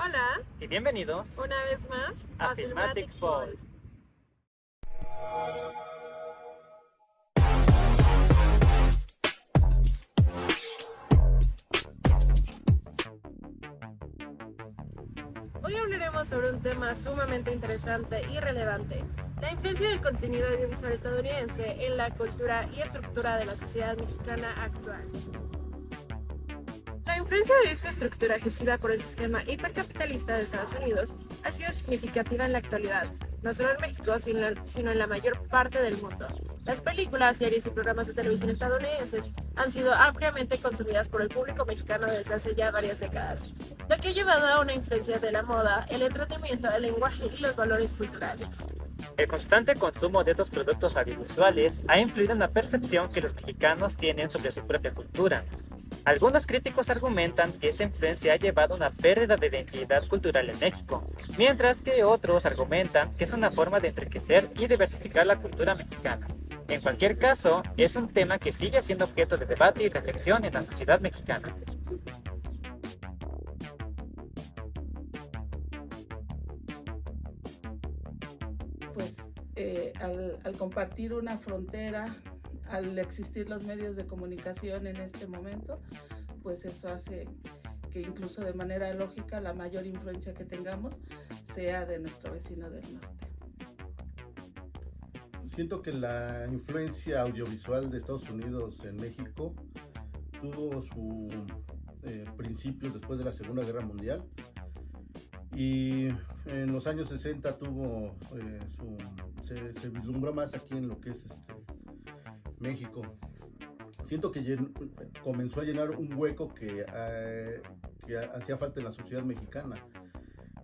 Hola, Y bienvenidos una vez más a a Filmatic Filmatic Ball. Ball. Hoy hablaremos sobre un tema sumamente interesante y relevante: la influencia del contenido audiovisual estadounidense en la cultura y estructura de la sociedad mexicana actual. La influencia de esta estructura ejercida por el sistema hipercapitalista de Estados Unidos ha sido significativa en la actualidad, no solo en México, sino en la mayor parte del mundo. Las películas, series y programas de televisión estadounidenses han sido ampliamente consumidas por el público mexicano desde hace ya varias décadas, lo que ha llevado a una influencia de la moda, el entretenimiento, el lenguaje y los valores culturales. El constante consumo de estos productos audiovisuales ha influido en la percepción que los mexicanos tienen sobre su propia cultura. Algunos críticos argumentan que esta influencia ha llevado a una pérdida de identidad cultural en México, mientras que otros argumentan que es una forma de enriquecer y diversificar la cultura mexicana. En cualquier caso, es un tema que sigue siendo objeto de debate y reflexión en la sociedad mexicana. Pues al compartir una frontera, al existir los medios de comunicación en este momento, pues eso hace que incluso de manera lógica la mayor influencia que tengamos sea de nuestro vecino del norte. Siento que la influencia audiovisual de Estados Unidos en México tuvo su principios después de la Segunda Guerra Mundial, y en los años 60 se vislumbró más aquí en lo que es México. Siento que comenzó a llenar un hueco que hacía falta en la sociedad mexicana,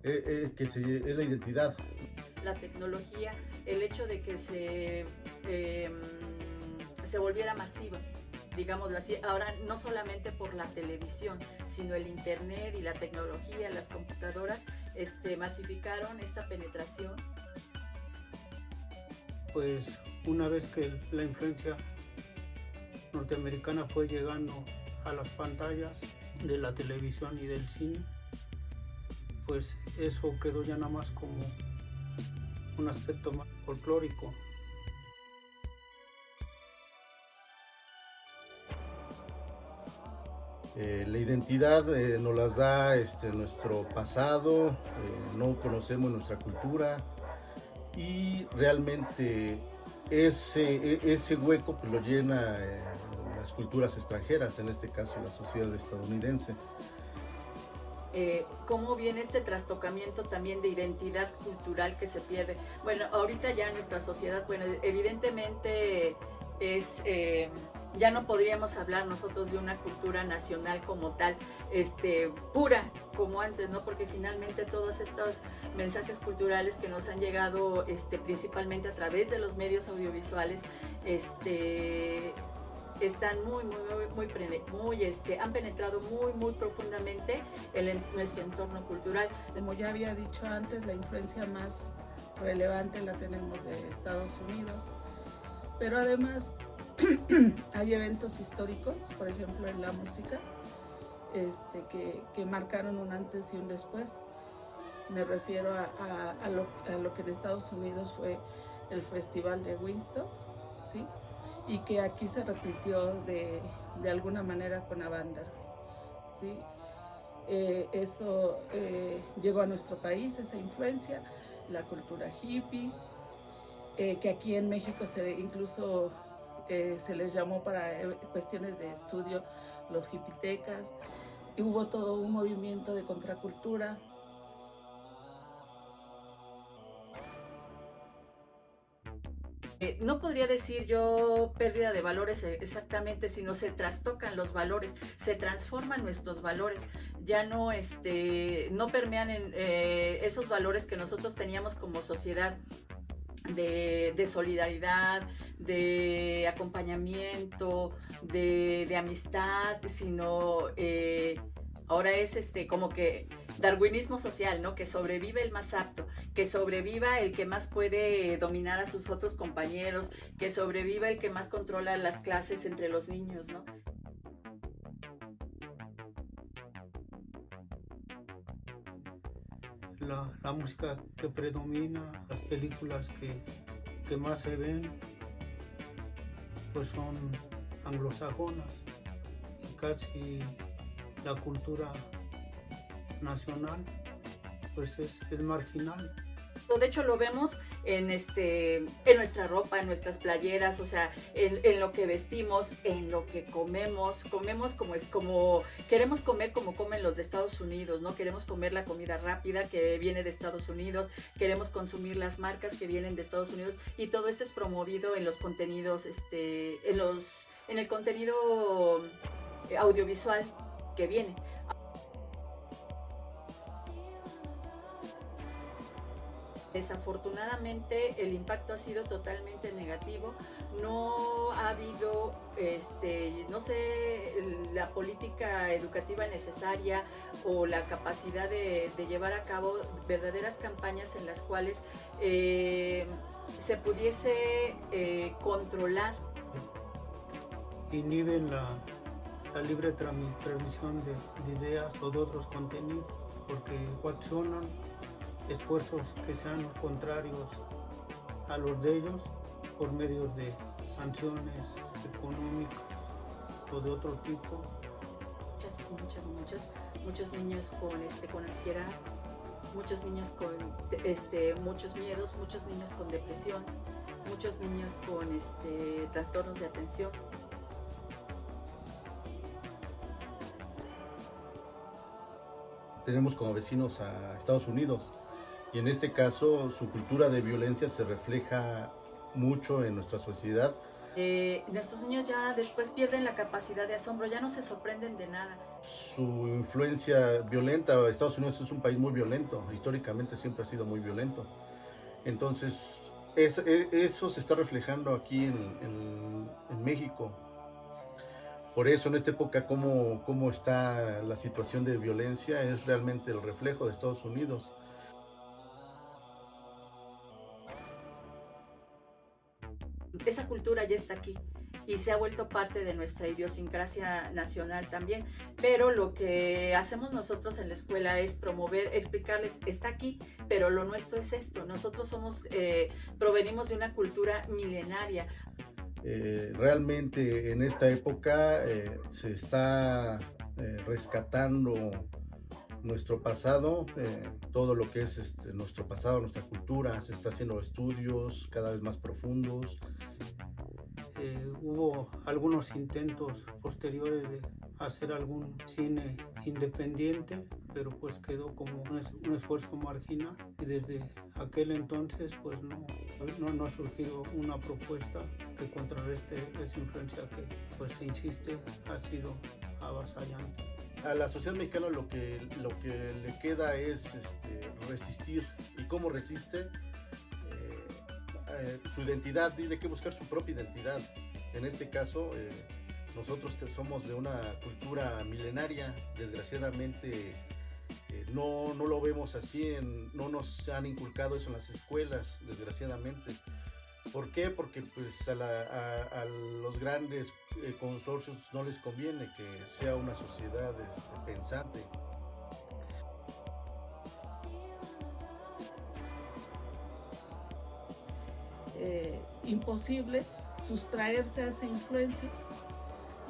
es la identidad. La tecnología, el hecho de que se volviera masiva, digámoslo así, ahora no solamente por la televisión, sino el internet y la tecnología, las computadoras, masificaron esta penetración. Pues una vez que la influencia norteamericana fue llegando a las pantallas de la televisión y del cine, pues eso quedó ya nada más como un aspecto más folclórico. La identidad nos las da nuestro pasado, no conocemos nuestra cultura, y realmente ese hueco pues lo llena las culturas extranjeras, en este caso la sociedad estadounidense. Cómo viene este trastocamiento también de identidad cultural que se pierde. Bueno, ahorita ya nuestra sociedad, bueno, evidentemente ya no podríamos hablar nosotros de una cultura nacional como tal, pura, como antes, ¿no? Porque finalmente todos estos mensajes culturales que nos han llegado, principalmente a través de los medios audiovisuales, están han penetrado muy profundamente en nuestro entorno cultural. Como ya había dicho antes, la influencia más relevante la tenemos de Estados Unidos, pero además hay eventos históricos, por ejemplo en la música, que marcaron un antes y un después. Me refiero a lo que en Estados Unidos fue el Festival de Woodstock, ¿sí? Y que aquí se repitió de alguna manera con Avándaro, ¿sí? Eso llegó a nuestro país, esa influencia, la cultura hippie, que aquí en México incluso se les llamó para cuestiones de estudio los hipitecas, y hubo todo un movimiento de contracultura. No podría decir yo pérdida de valores exactamente, sino se trastocan los valores, se transforman nuestros valores, ya no, no permean en esos valores que nosotros teníamos como sociedad, de solidaridad, de acompañamiento, de amistad, sino ahora es como que darwinismo social, ¿no? Que sobrevive el más apto, que sobreviva el que más puede dominar a sus otros compañeros, que sobreviva el que más controla las clases entre los niños, ¿no? la música que predomina, las películas que más se ven, pues son anglosajonas, y casi la cultura nacional pues es marginal. De hecho lo vemos en nuestra ropa, en nuestras playeras, o sea, en lo que vestimos, en lo que comemos como queremos comer como comen los de Estados Unidos, ¿no? Queremos comer la comida rápida que viene de Estados Unidos, queremos consumir las marcas que vienen de Estados Unidos, y todo esto es promovido en los contenidos, en el contenido audiovisual que viene. Desafortunadamente el impacto ha sido totalmente negativo, no ha habido, no sé, la política educativa necesaria o la capacidad de llevar a cabo verdaderas campañas en las cuales se pudiese controlar. Inhiben la libre transmisión de ideas o de otros contenidos, porque coaccionan esfuerzos que sean contrarios a los de ellos por medio de sanciones económicas o de otro tipo. Muchos niños con ansiedad, muchos niños con muchos miedos, muchos niños con depresión, muchos niños con trastornos de atención. Tenemos como vecinos a Estados Unidos, y en este caso su cultura de violencia se refleja mucho en nuestra sociedad. Nuestros niños ya después pierden la capacidad de asombro, ya no se sorprenden de nada. Su influencia violenta, Estados Unidos es un país muy violento, históricamente siempre ha sido muy violento. Entonces eso se está reflejando aquí en México. Por eso en esta época cómo está la situación de violencia es realmente el reflejo de Estados Unidos. Esa cultura ya está aquí y se ha vuelto parte de nuestra idiosincrasia nacional también, pero lo que hacemos nosotros en la escuela es promover, explicarles, está aquí, pero lo nuestro es esto, nosotros provenimos de una cultura milenaria. Realmente en esta época se está rescatando nuestro pasado, todo lo que es nuestro pasado, nuestra cultura, se está haciendo estudios cada vez más profundos. Hubo algunos intentos posteriores de hacer algún cine independiente, pero pues quedó como un esfuerzo marginal, y desde aquel entonces pues no ha surgido una propuesta que contrarreste esa influencia que pues se insiste ha sido avasallante. A la sociedad mexicana lo que le queda es resistir. ¿Y cómo resiste? Su identidad, tiene que buscar su propia identidad. En este caso, nosotros somos de una cultura milenaria, desgraciadamente no lo vemos así, no nos han inculcado eso en las escuelas, desgraciadamente. ¿Por qué? Porque pues a los grandes consorcios no les conviene que sea una sociedad pensante. Imposible sustraerse a esa influencia.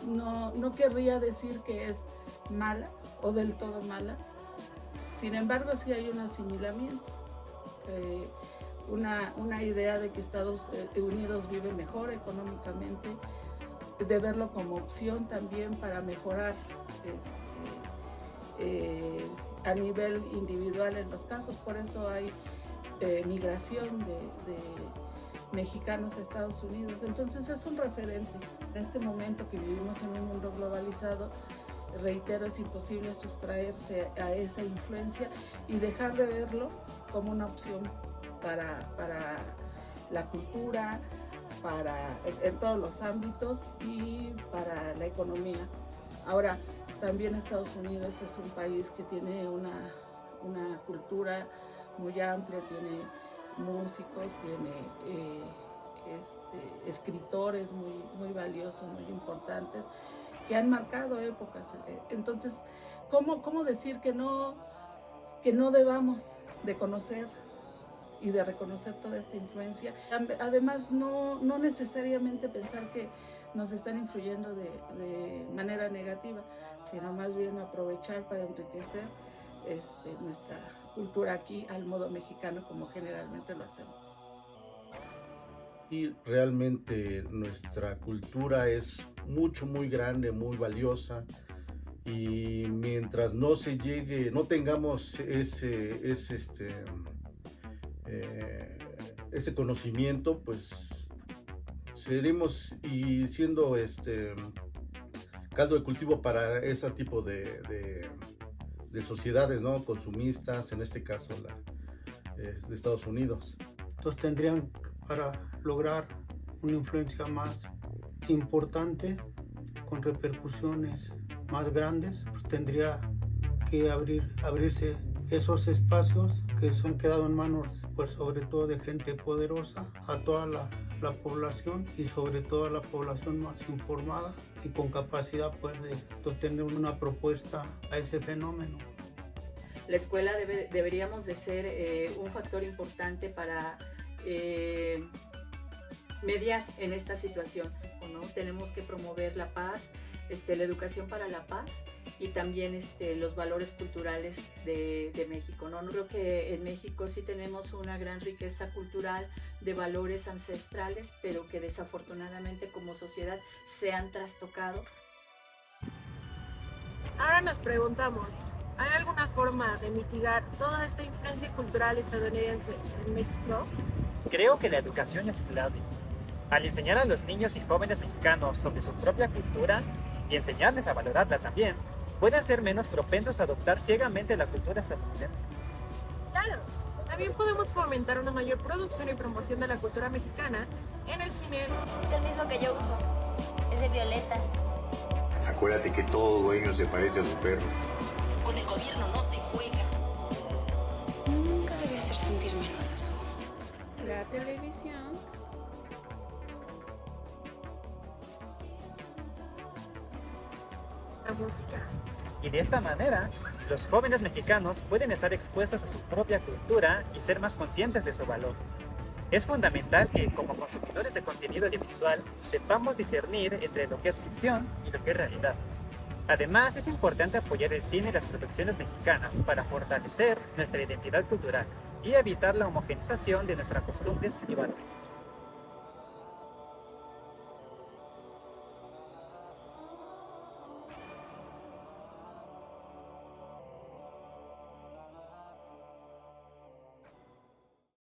No querría decir que es mala o del todo mala. Sin embargo, sí hay un asimilamiento, una idea de que Estados Unidos vive mejor económicamente, de verlo como opción también para mejorar a nivel individual en los casos. Por eso hay migración de mexicanos a Estados Unidos. Entonces es un referente. En este momento que vivimos en un mundo globalizado, reitero, es imposible sustraerse a esa influencia y dejar de verlo como una opción para la cultura, en todos los ámbitos y para la economía. Ahora, también Estados Unidos es un país que tiene una cultura muy amplia, tiene músicos, tiene escritores muy valiosos, muy importantes, que han marcado épocas. Entonces, ¿cómo decir que no debamos de conocer y de reconocer toda esta influencia. Además, no necesariamente pensar que nos están influyendo de manera negativa, sino más bien aprovechar para enriquecer nuestra cultura aquí al modo mexicano, como generalmente lo hacemos. Y realmente nuestra cultura es muy grande, muy valiosa, y mientras no tengamos ese conocimiento, pues seguiremos siendo caldo de cultivo para ese tipo de sociedades, ¿no? Consumistas, en este caso de Estados Unidos. Entonces tendrían, para lograr una influencia más importante, con repercusiones más grandes, pues tendría que abrirse esos espacios que se han quedado en manos, pues sobre todo de gente poderosa, a toda la población, y sobre todo a la población más informada y con capacidad, pues, de obtener una propuesta a ese fenómeno. La escuela deberíamos de ser un factor importante para mediar en esta situación, ¿no? Tenemos que promover la paz, la educación para la paz, y también los valores culturales de México, ¿no? Creo que en México sí tenemos una gran riqueza cultural de valores ancestrales, pero que desafortunadamente como sociedad se han trastocado. Ahora nos preguntamos, ¿hay alguna forma de mitigar toda esta influencia cultural estadounidense en México? Creo que la educación es clave. Al enseñar a los niños y jóvenes mexicanos sobre su propia cultura y enseñarles a valorarla también, pueden ser menos propensos a adoptar ciegamente la cultura estadounidense. Claro, también podemos fomentar una mayor producción y promoción de la cultura mexicana en el cine. Es el mismo que yo uso, es de violeta. Acuérdate que todo dueño se parece a su perro. Con el gobierno no se juega. Nunca debe hacer sentir menos a su... La televisión. La música. Y de esta manera, los jóvenes mexicanos pueden estar expuestos a su propia cultura y ser más conscientes de su valor. Es fundamental que, como consumidores de contenido audiovisual, sepamos discernir entre lo que es ficción y lo que es realidad. Además, es importante apoyar el cine y las producciones mexicanas para fortalecer nuestra identidad cultural y evitar la homogeneización de nuestras costumbres y valores.